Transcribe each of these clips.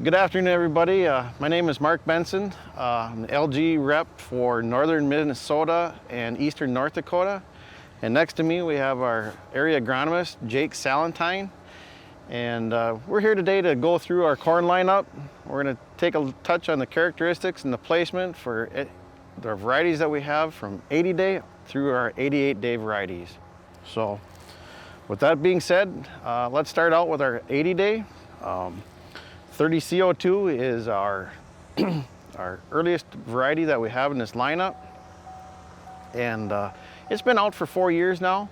Good afternoon, everybody. My name is Mark Benson. I'm the LG rep for northern Minnesota and eastern North Dakota. And next to me, we have our area agronomist, Jake Salentine. And we're here today to go through our corn lineup. We're going to take a touch on the characteristics and the placement for the varieties that we have from 80-day through our 88-day varieties. So with that being said, let's start out with our 80-day. 30 CO2 is our earliest variety that we have in this lineup, and it's been out for 4 years now,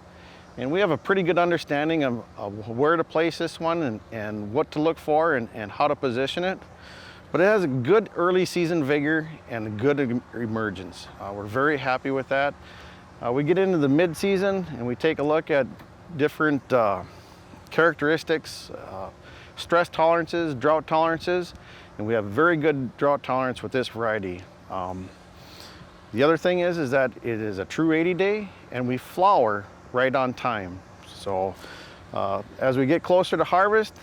and we have a pretty good understanding of where to place this one and what to look for and how to position it. But it has a good early season vigor and a good emergence. We're very happy with that. We get into the mid-season and we take a look at different characteristics, stress tolerances, drought tolerances, and we have very good drought tolerance with this variety. The other thing is that it is a true 80-day and we flower right on time. So as we get closer to harvest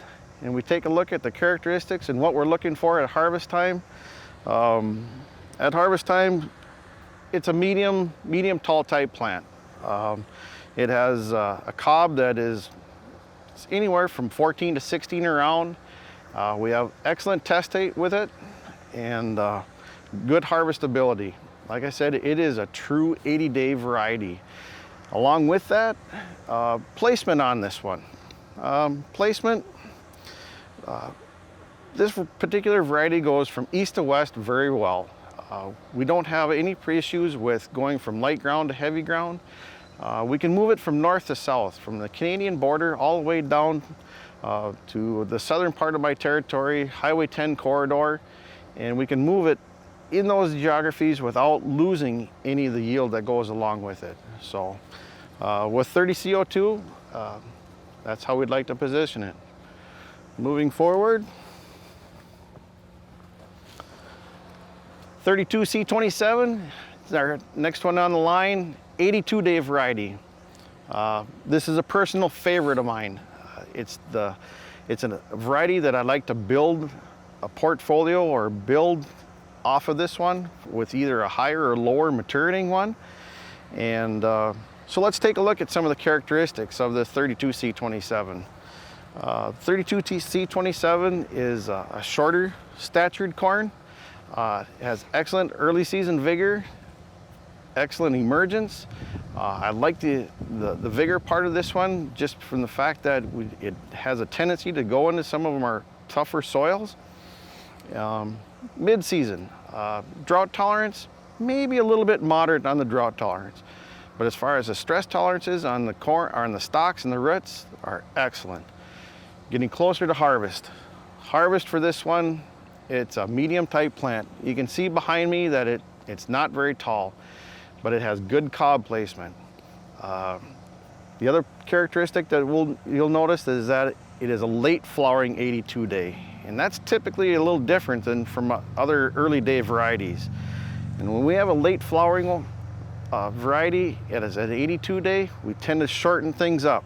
and we take a look at the characteristics and what we're looking for at harvest time, it's a medium tall type plant. It has a cob that is anywhere from 14 to 16 around. We have excellent test height with it and good harvestability. Like I said, it is a true 80-day variety. Along with that, placement on this one. This particular variety goes from east to west very well. We don't have any issues with going from light ground to heavy ground. We can move it from north to south, from the Canadian border all the way down to the southern part of my territory, Highway 10 corridor, and we can move it in those geographies without losing any of the yield that goes along with it. So with 30 CO2, that's how we'd like to position it. Moving forward, 32 C27 is our next one on the line. 82-day variety. This is a personal favorite of mine. It's a variety that I like to build a portfolio or build off of this one with either a higher or lower maturating one. And so let's take a look at some of the characteristics of the 32 C27. 32 C27 is a shorter statured corn. It has excellent early season vigor, excellent emergence. I like the vigor part of this one just from the fact that it has a tendency to go into some of our tougher soils. Mid-season, drought tolerance, maybe a little bit moderate on the drought tolerance. But as far as the stress tolerances on the corn, or on the stalks and the roots, are excellent. Getting closer to harvest. Harvest for this one, it's a medium type plant. You can see behind me that it's not very tall, but it has good cob placement. The other characteristic that you'll notice is that it is a late flowering 82-day, and that's typically a little different than from other early day varieties. And when we have a late flowering variety, it is at 82-day, we tend to shorten things up.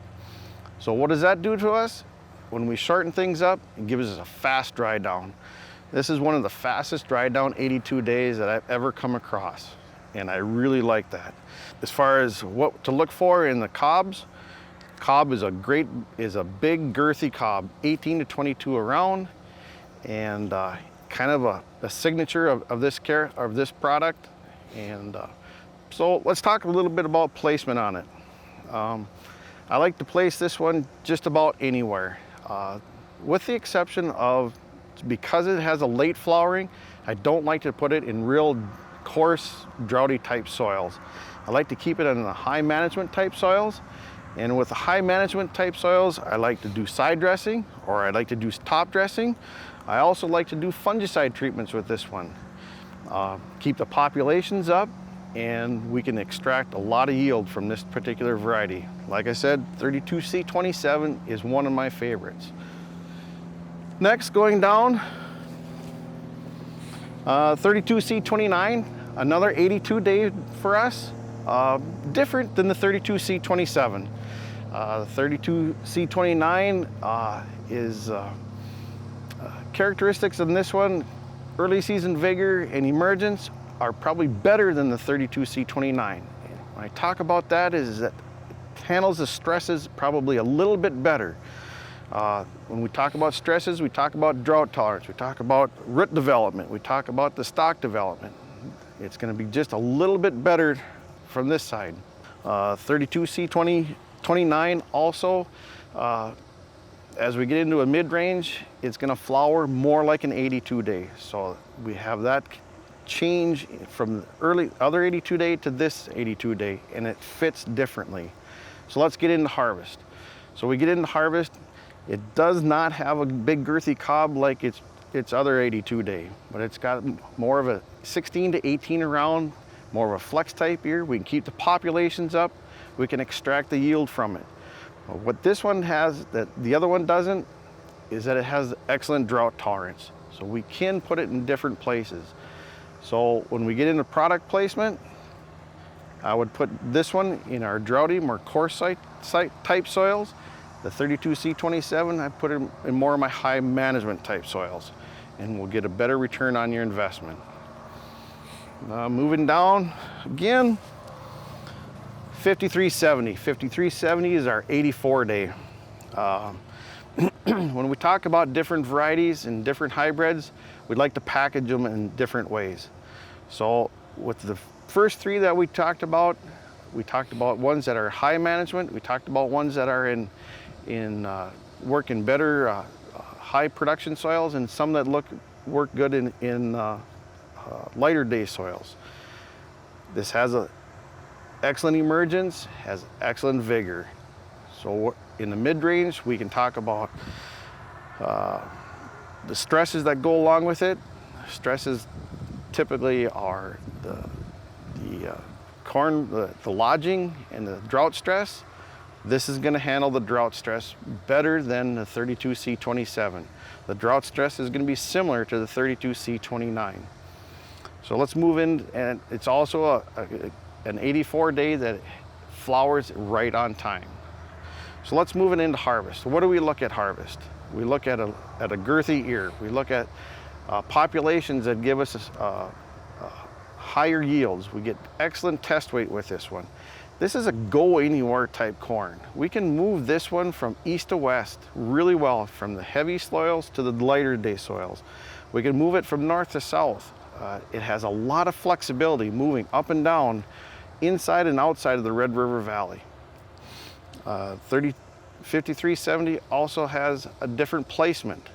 So what does that do to us? When we shorten things up, it gives us a fast dry down. This is one of the fastest dry down 82 days that I've ever come across, and I really like that. As far as what to look for in the cobs, cob is a big girthy cob, 18 to 22 around, and kind of a signature of this product. And so let's talk a little bit about placement on it. I like to place this one just about anywhere, with the exception of, because it has a late flowering, I don't like to put it in real coarse, droughty type soils. I like to keep it in the high management type soils. And with the high management type soils, I like to do side dressing, or I like to do top dressing. I also like to do fungicide treatments with this one. Keep the populations up, and we can extract a lot of yield from this particular variety. Like I said, 32C27 is one of my favorites. Next, going down, 32C29, another 82-day for us. Different than the 32C27. The 32C29 is characteristics in this one, early season vigor and emergence, are probably better than the 32C29. When I talk about that is that it handles the stresses probably a little bit better. When we talk about stresses, we talk about drought tolerance, we talk about root development, we talk about the stalk development. It's going to be just a little bit better from this side. 32C29 also, as we get into a mid-range, it's going to flower more like an 82 day. So we have that change from other 82 day to this 82 day, and it fits differently. So let's get into harvest. So we get into harvest. It does not have a big girthy cob like its other 82 day, but it's got more of a 16 to 18 around, more of a flex type ear. We can keep the populations up. We can extract the yield from it. What this one has that the other one doesn't is that it has excellent drought tolerance. So we can put it in different places. So when we get into product placement, I would put this one in our droughty, more coarse type soils. The 32C27, I put it in more of my high management type soils, and we'll get a better return on your investment. Moving down again, 5370. 5370 is our 84 day. When we talk about different varieties and different hybrids, we'd like to package them in different ways. So with the first three that we talked about ones that are high management, we talked about ones that are in work in better high production soils, and some that work good in lighter day soils. This has a excellent emergence, has excellent vigor. So in the mid-range, we can talk about the stresses that go along with it. Stresses typically are the corn, the lodging, and the drought stress. This is going to handle the drought stress better than the 32C27. The drought stress is going to be similar to the 32C29. So let's move in, and it's also an 84 day that flowers right on time. So let's move it into harvest. What do we look at harvest? We look at a girthy ear. We look at populations that give us higher yields. We get excellent test weight with this one. This is a go anywhere type corn. We can move this one from east to west really well, from the heavy soils to the lighter day soils. We can move it from north to south. It has a lot of flexibility moving up and down inside and outside of the Red River Valley. 5370 also has a different placement.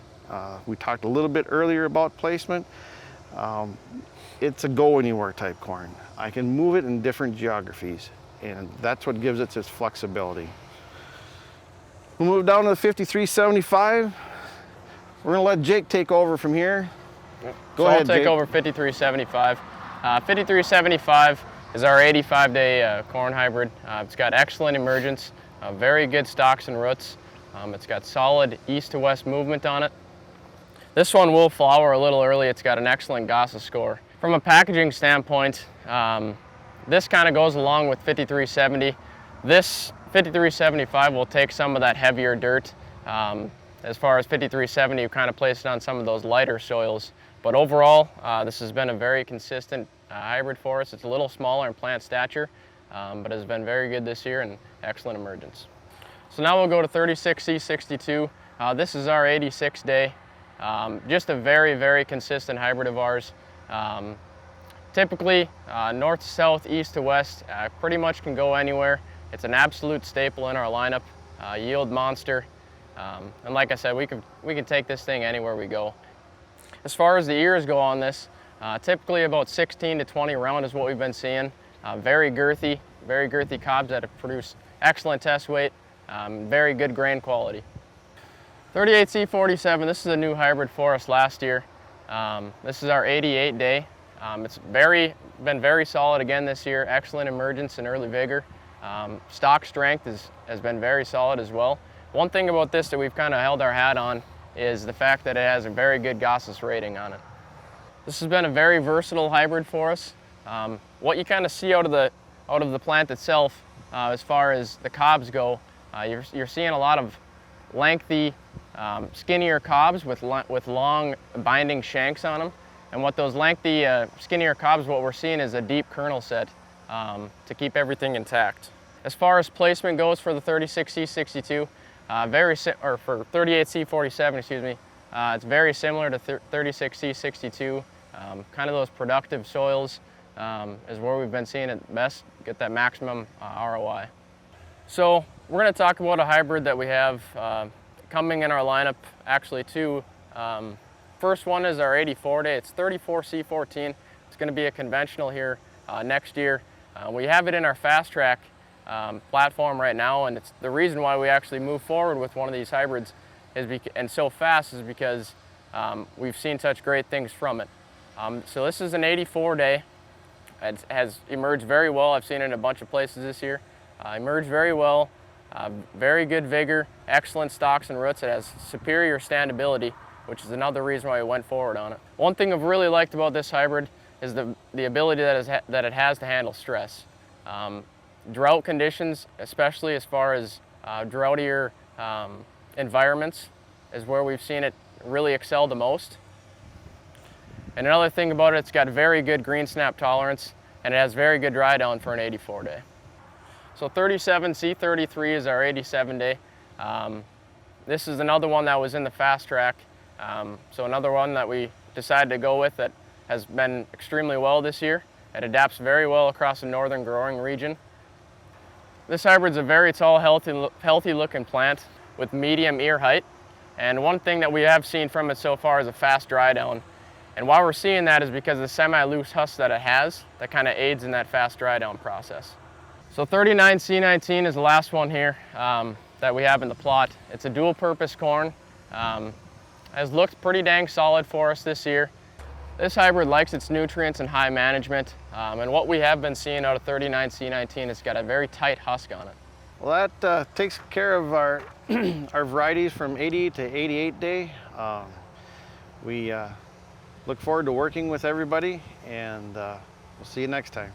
We talked a little bit earlier about placement. It's a go anywhere type corn. I can move it in different geographies, and that's what gives it its flexibility. We'll move down to the 5375. We're gonna let Jake take over from here. Go ahead, Jake. I'll take over 5375. 5375 is our 85 day corn hybrid. It's got excellent emergence, very good stalks and roots. It's got solid east to west movement on it. This one will flower a little early. It's got an excellent GASA score. From a packaging standpoint, this kind of goes along with 5370. This 5375 will take some of that heavier dirt. As far as 5370, you kind of place it on some of those lighter soils. But overall, this has been a very consistent hybrid for us. It's a little smaller in plant stature, but has been very good this year and excellent emergence. So now we'll go to 36C62. This is our 86 day. Just a very, very consistent hybrid of ours. Typically, north to south, east to west, pretty much can go anywhere. It's an absolute staple in our lineup, yield monster. And like I said, we can take this thing anywhere we go. As far as the ears go on this, typically about 16 to 20 round is what we've been seeing. Very girthy cobs that have produced excellent test weight, very good grain quality. 38C47, this is a new hybrid for us last year. This is our 88 day. It's been very solid again this year, excellent emergence and early vigor. Stock strength has been very solid as well. One thing about this that we've kind of held our hat on is the fact that it has a very good GASA rating on it. This has been a very versatile hybrid for us. What you kind of see out of the plant itself, as far as the cobs go, you're seeing a lot of lengthy, skinnier cobs with long binding shanks on them. And what those lengthy, skinnier cobs, what we're seeing is a deep kernel set to keep everything intact. As far as placement goes for the 36C62, for 38C47, excuse me, it's very similar to 36C62. Kind of those productive soils is where we've been seeing it best, get that maximum ROI. So we're going to talk about a hybrid that we have coming in our lineup, actually two. First one is our 84 day. It's 34C14. It's going to be a conventional here next year. We have it in our fast track platform right now, and it's the reason why we actually move forward with one of these hybrids and so fast is because we've seen such great things from it. So this is an 84 day. It has emerged very well. I've seen it in a bunch of places this year. Emerged very well, very good vigor, excellent stalks and roots. It has superior standability, which is another reason why we went forward on it. One thing I've really liked about this hybrid is the ability that it has to handle stress. Drought conditions, especially as far as droughtier environments, is where we've seen it really excel the most. And another thing about it, it's got very good green snap tolerance, and it has very good dry down for an 84 day. So 37C33 is our 87 day. This is another one that was in the fast track. So another one that we decided to go with that has been extremely well this year. It adapts very well across the northern growing region. This hybrid's a very tall, healthy looking plant with medium ear height. And one thing that we have seen from it so far is a fast dry down. And why we're seeing that is because of the semi-loose husk that it has that kind of aids in that fast dry down process. So 39C19 is the last one here that we have in the plot. It's a dual purpose corn. Has looked pretty dang solid for us this year. This hybrid likes its nutrients and high management. And what we have been seeing out of 39C19, it's got a very tight husk on it. Well, that takes care of our, our varieties from 80 to 88 day. We look forward to working with everybody, and we'll see you next time.